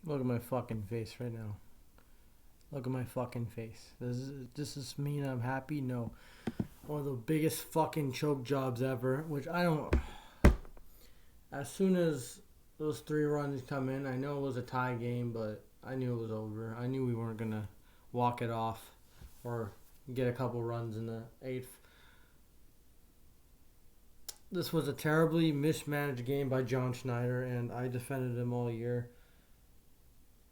Look at my fucking face right now. Look at my fucking face. This is mean I'm happy? No. One of the biggest fucking choke jobs ever, which I don't. As soon as those 3 runs come in, I know it was a tie game, but I knew it was over. I knew we weren't gonna walk it off or get a couple runs in the eighth. This was a terribly mismanaged game by John Schneider, and I defended him all year.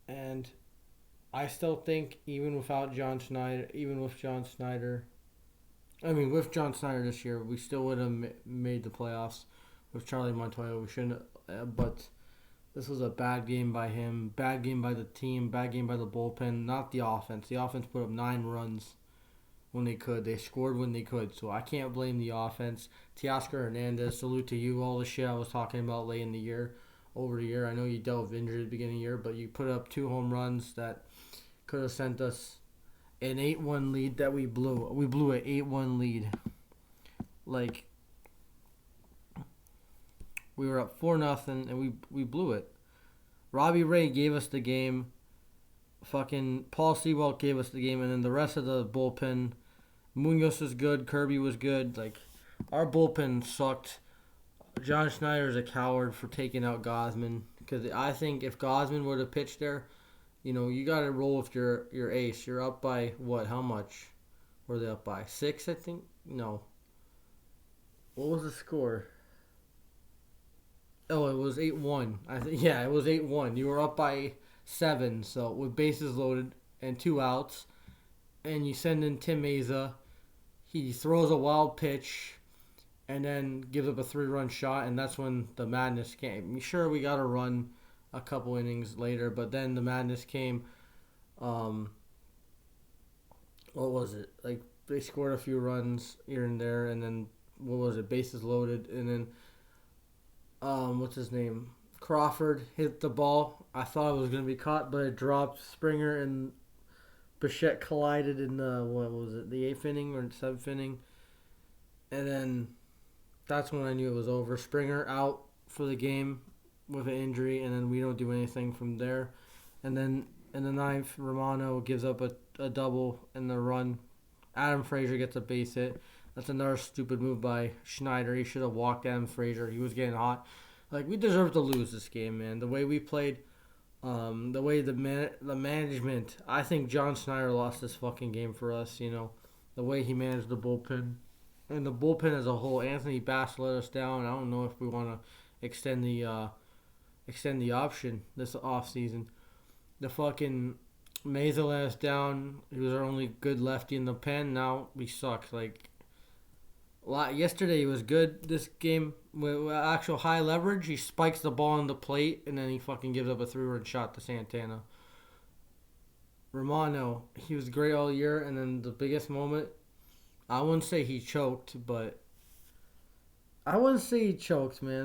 And I still think even without John Schneider, even with John Schneider, I mean with John Schneider this year, we still would have made the playoffs. With Charlie Montoya, we shouldn't. But this was a bad game by him, bad game by the team, bad game by the bullpen. Not the offense. The offense put up 9 runs when they could. They scored when they could. So I can't blame the offense. Teoscar Hernandez, salute to you. All the shit I was talking about late in the year, over the year. I know you dealt with injury at the beginning of the year, but you put up 2 home runs that could have sent us an 8-1 lead that we blew. We blew an 8-1 lead. Like, we were up 4-0 and we blew it. Robbie Ray gave us the game. Fucking Paul Sewald gave us the game, and then the rest of the bullpen, Munoz was good, Kirby was good. Like, our bullpen sucked. John Schneider's a coward for taking out Gosman, because I think if Gosman would have pitched there, you got to roll with your ace. You're up by what? How much were they up by? 6, I think. No. What was the score? Oh, it was 8-1. Yeah, it was 8-1. You were up by 7, so with bases loaded and 2 outs, and you send in Tim Meza. He throws a wild pitch and then gives up a 3-run shot, and that's when the madness came. Sure, we got a run a couple innings later, but then the madness came. Um, what was it? Like, they scored a few runs here and there, and then what was it? Bases loaded, and then what's his name? Crawford hit the ball. I thought it was gonna be caught, but it dropped. Springer and Bichette collided in the what was it? The 8th inning or 7th inning, and then that's when I knew it was over. Springer out for the game with an injury, and then we don't do anything from there. And then in the ninth, Romano gives up a double in the run. Adam Frazier gets a base hit. That's another stupid move by Schneider. He should have walked Adam Frazier. He was getting hot. Like, we deserve to lose this game, man. The way we played, the way the management. I think John Schneider lost this fucking game for us. The way he managed the bullpen, and the bullpen as a whole. Anthony Bass let us down. I don't know if we want to extend the option this off season. The fucking Meza let us down. He was our only good lefty in the pen. Now we suck. Like, yesterday he was good. This game with actual high leverage, he spikes the ball on the plate and then he fucking gives up a 3-run shot to Santana. Romano, he was great all year, and then the biggest moment, I wouldn't say he choked, man.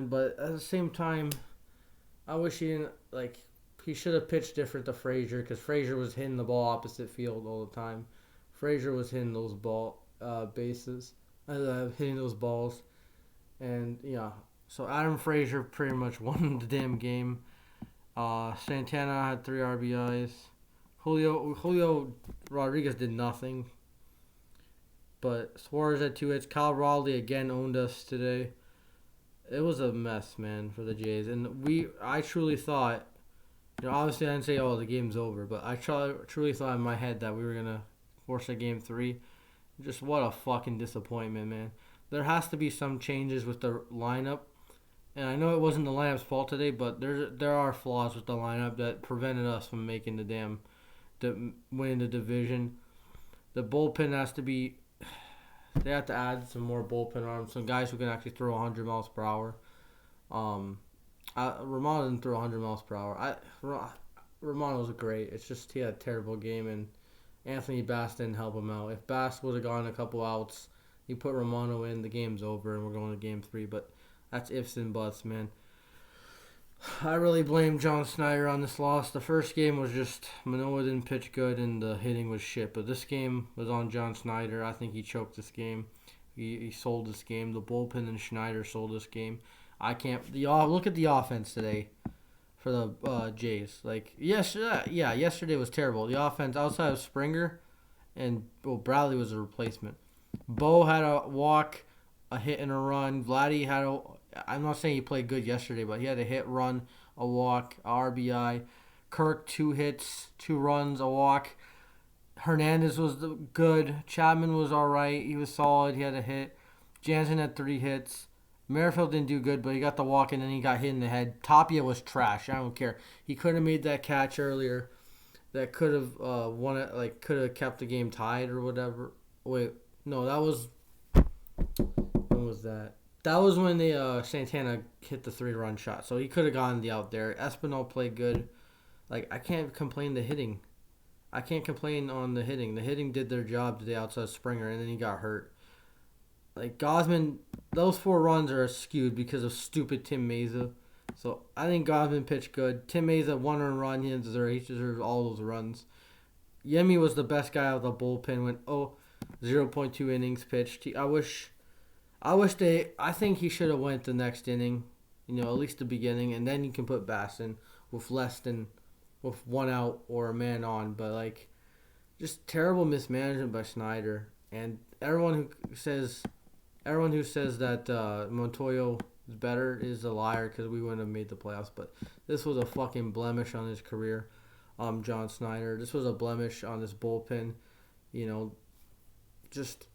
But at the same time, I wish he didn't He should have pitched different to Frazier, because Frazier was hitting the ball opposite field all the time. Frazier was hitting those bases. Hitting those balls. And, yeah. So Adam Frazier pretty much won the damn game. Santana had 3 RBIs. Julio Rodriguez did nothing. But Suarez had 2 hits. Kyle Raleigh again owned us today. It was a mess, man, for the Jays. And I truly thought, obviously I didn't say, the game's over. But I truly thought in my head that we were going to force a game 3. Just what a fucking disappointment, man. There has to be some changes with the lineup. And I know it wasn't the lineup's fault today, but there are flaws with the lineup that prevented us from making winning the division. The bullpen has to be. They have to add some more bullpen arms, some guys who can actually throw 100 miles per hour. Romano didn't throw 100 miles per hour. Romano was great. It's just he had a terrible game, and Anthony Bass didn't help him out. If Bass would have gone a couple outs, you put Romano in, the game's over, and we're going to game 3. But that's ifs and buts, man. I really blame John Schneider on this loss. The first game was just Manoah didn't pitch good, and the hitting was shit. But this game was on John Schneider. I think he choked this game. He sold this game. The bullpen and Schneider sold this game. I can't. Look at the offense today. for the Jays. Like yesterday was terrible. The offense outside of Springer and Bradley was a replacement. Bo had a walk, a hit and a run. Vladdy had a. I'm not saying he played good yesterday, but he had a hit, run, a walk, a RBI. Kirk 2 hits, 2 runs, a walk. Hernandez was good. Chapman was all right. He was solid. He had a hit. Jansen had 3 hits. Merrifield didn't do good, but he got the walk and then he got hit in the head. Tapia was trash. I don't care. He could have made that catch earlier. That could have won it. Like could have kept the game tied or whatever. Wait, no, that was. When was that? That was when the Santana hit the 3-run shot. So he could have gotten the out there. Espinal played good. Like I can't complain the hitting. I can't complain on the hitting. The hitting did their job today outside Springer, and then he got hurt. Like Gosman, those 4 runs are skewed because of stupid Tim Meza. So I think Gosman pitched good. Tim Meza 1 run. He deserves all those runs. Yemi was the best guy out of the bullpen. Went 0.2 innings pitched. I think he should have went the next inning. You know, at least the beginning, and then you can put Bass in with 1 out or a man on. But like, just terrible mismanagement by Snyder. And everyone who says that Montoyo is better is a liar because we wouldn't have made the playoffs. But this was a fucking blemish on his career, John Snyder. This was a blemish on this bullpen. You know, just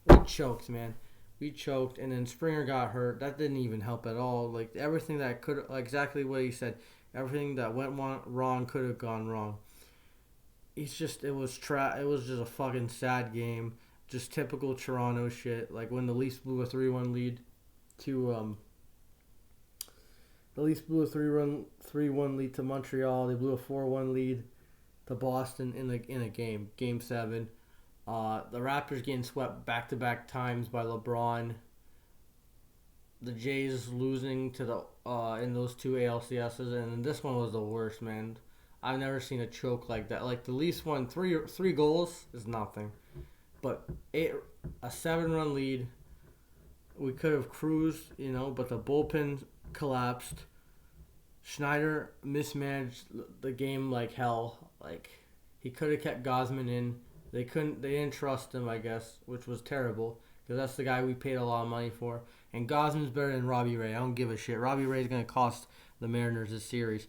we choked, man. We choked, and then Springer got hurt. That didn't even help at all. Like everything that could, exactly what he said. Everything that went wrong could have gone wrong. It was just a fucking sad game. Just typical Toronto shit. Like when the Leafs blew a 3-1 lead to the Leafs blew a 3-1 lead to Montreal. They blew a 4-1 lead to Boston in a game 7. The Raptors getting swept back-to-back times by LeBron. The Jays losing to the in those 2 ALCSs, and this one was the worst, man. I've never seen a choke like that. Like the Leafs won 3 goals is nothing, but a 7-run lead. We could have cruised, you know, but the bullpen collapsed. Schneider mismanaged the game like hell. Like he could have kept Gosman in. They didn't trust him, I guess, which was terrible because that's the guy we paid a lot of money for. And Gosman's better than Robbie Ray. I don't give a shit. Robbie Ray is gonna cost the Mariners this series.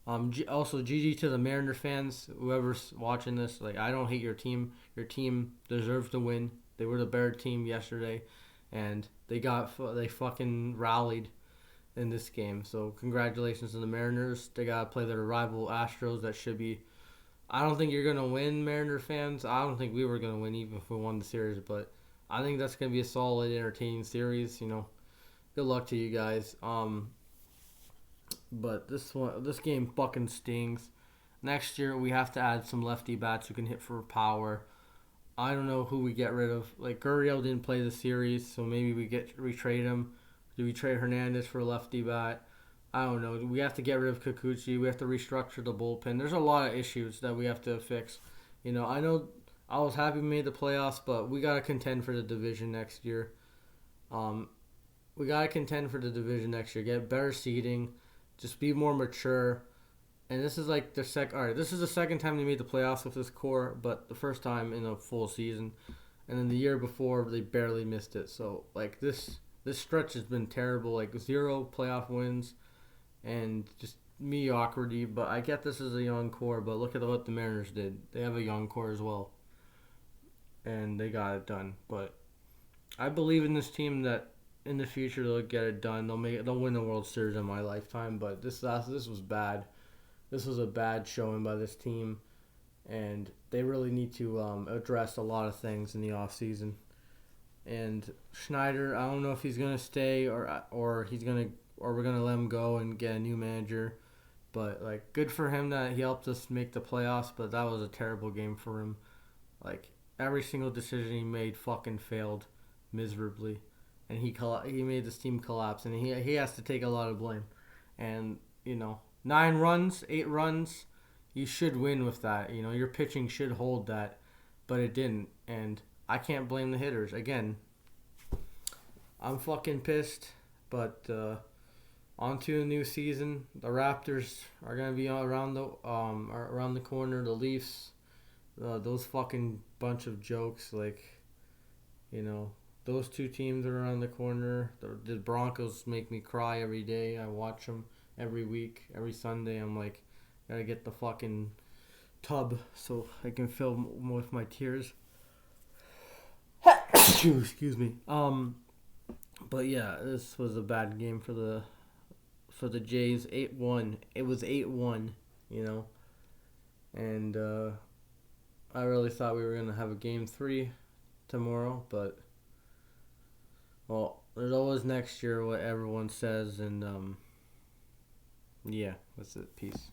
Also, GG to the Mariner fans, whoever's watching this. Like, I don't hate your team. Your team deserves to win. They were the better team yesterday, and they fucking rallied in this game. So congratulations to the Mariners. They gotta play their rival Astros. That should be. I don't think you're gonna win, Mariner fans. I don't think we were gonna win even if we won the series, but I think that's gonna be a solid, entertaining series. You know, good luck to you guys. But this game fucking stings. Next year we have to add some lefty bats who can hit for power. I don't know who we get rid of. Like Gurriel didn't play the series, so maybe we trade him. Do we trade Hernandez for a lefty bat? I don't know. We have to get rid of Kikuchi. We have to restructure the bullpen. There's a lot of issues that we have to fix. You know I was happy we made the playoffs, but we gotta contend for the division next year. We gotta contend for the division next year. Get better seeding. Just be more mature. And this is like their this is the second time they made the playoffs with this core, but the first time in a full season. And then the year before they barely missed it. So like this stretch has been terrible. Like 0 playoff wins and just mediocrity. But I get this is a young core, but look at what the Mariners did. They have a young core as well. And they got it done. But I believe in this team that in the future they'll get it done. They'll win the World Series in my lifetime. But this was bad. This was a bad showing by this team, and they really need to address a lot of things in the offseason. And Schneider, I don't know if he's gonna stay or we're gonna let him go and get a new manager. But like, good for him that he helped us make the playoffs. But that was a terrible game for him. Like every single decision he made fucking failed miserably. And he made this team collapse, and he has to take a lot of blame. And 9 runs, 8 runs, you should win with that. Your pitching should hold that, but it didn't. And I can't blame the hitters. Again, I'm fucking pissed, but On to the new season. The Raptors are gonna be around the corner. The Leafs, those fucking bunch of jokes. Like, you know, those two teams are around the corner. The Broncos make me cry every day. I watch them every week, every Sunday. I'm like, gotta get the fucking tub so I can fill with my tears. Excuse me. But yeah, this was a bad game for the Jays. 8-1. It was 8-1. You know, and I really thought we were gonna have a game 3 tomorrow, but well, there's always next year. What everyone says, and yeah, that's it. Peace.